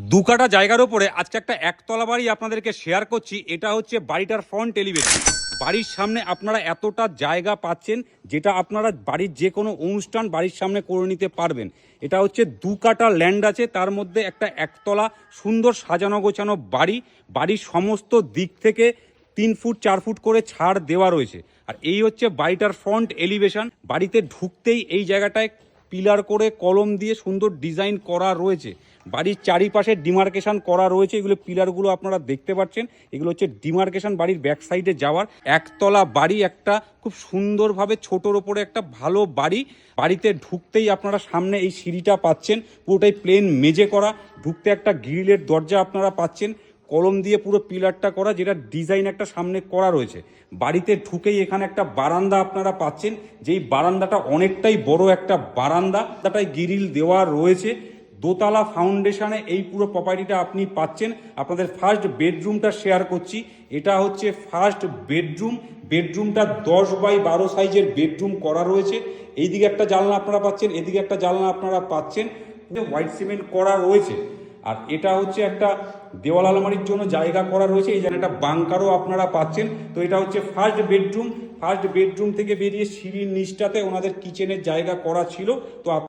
দু কাঠা জায়গার উপরে আজকে একটা একতলা বাড়ি আপনাদেরকে শেয়ার করছি। এটা হচ্ছে বাড়িটার ফ্রন্ট এলিভেশন। বাড়ির সামনে আপনারা এতটা জায়গা পাচ্ছেন যেটা আপনারা বাড়ির যে কোনো অনুষ্ঠান বাড়ির সামনে করে নিতে পারবেন। এটা হচ্ছে দু কাঠা ল্যান্ড আছে, তার মধ্যে একটা একতলা সুন্দর সাজানো গোছানো বাড়ি। বাড়ির সমস্ত দিক থেকে 3 ফুট 4 ফুট করে ছাড় দেওয়া রয়েছে। আর এই হচ্ছে বাড়িটার ফ্রন্ট এলিভেশন। বাড়িতে ঢুকতেই এই জায়গাটায় পিলার করে কলম দিয়ে সুন্দর ডিজাইন করা রয়েছে। বাড়ির চারিপাশে ডিমার্কেশন করা রয়েছে। এগুলো পিলারগুলো আপনারা দেখতে পাচ্ছেন, এগুলো হচ্ছে ডিমার্কেশন বাড়ির ব্যাক সাইডে যাওয়ার। একতলা বাড়ি, একটা খুব সুন্দরভাবে ছোটোর ওপরে একটা ভালো বাড়ি। বাড়িতে ঢুকতেই আপনারা সামনে এই সিঁড়িটা পাচ্ছেন, পুরোটাই প্লেন মেঝে করা। ঢুকতে একটা গ্রিলের দরজা আপনারা পাচ্ছেন, কলম দিয়ে পুরো পিলারটা করা, যেটা ডিজাইন একটা সামনে করা রয়েছে। বাড়িতে ঢুকেই এখানে একটা বারান্দা আপনারা পাচ্ছেন, যেই বারান্দাটা অনেকটাই বড় একটা বারান্দাটায় গ্রিল দেওয়া রয়েছে। দোতলা ফাউন্ডেশনে এই পুরো প্রপার্টিটা আপনি পাচ্ছেন। আপনাদের ফার্স্ট বেডরুমটা শেয়ার করছি। এটা হচ্ছে ফার্স্ট বেডরুম। বেডরুমটা 10x12 সাইজের বেডরুম করা রয়েছে। এইদিকে একটা জানলা আপনারা পাচ্ছেন, এদিকে একটা জানলা আপনারা পাচ্ছেন, হোয়াইট সিমেন্ট করা রয়েছে। আর এটা হচ্ছে একটা দেওয়াল আলমারির জন্য জায়গা করা রয়েছে। এই জায়গাটা বাংকারও আপনারা পাচ্ছেন। তো এটা হচ্ছে ফার্স্ট বেডরুম। ফার্স্ট বেডরুম থেকে বেরিয়ে সিঁড়ির নিচটাতে ওনাদের কিচেনের জায়গা করা ছিল। তো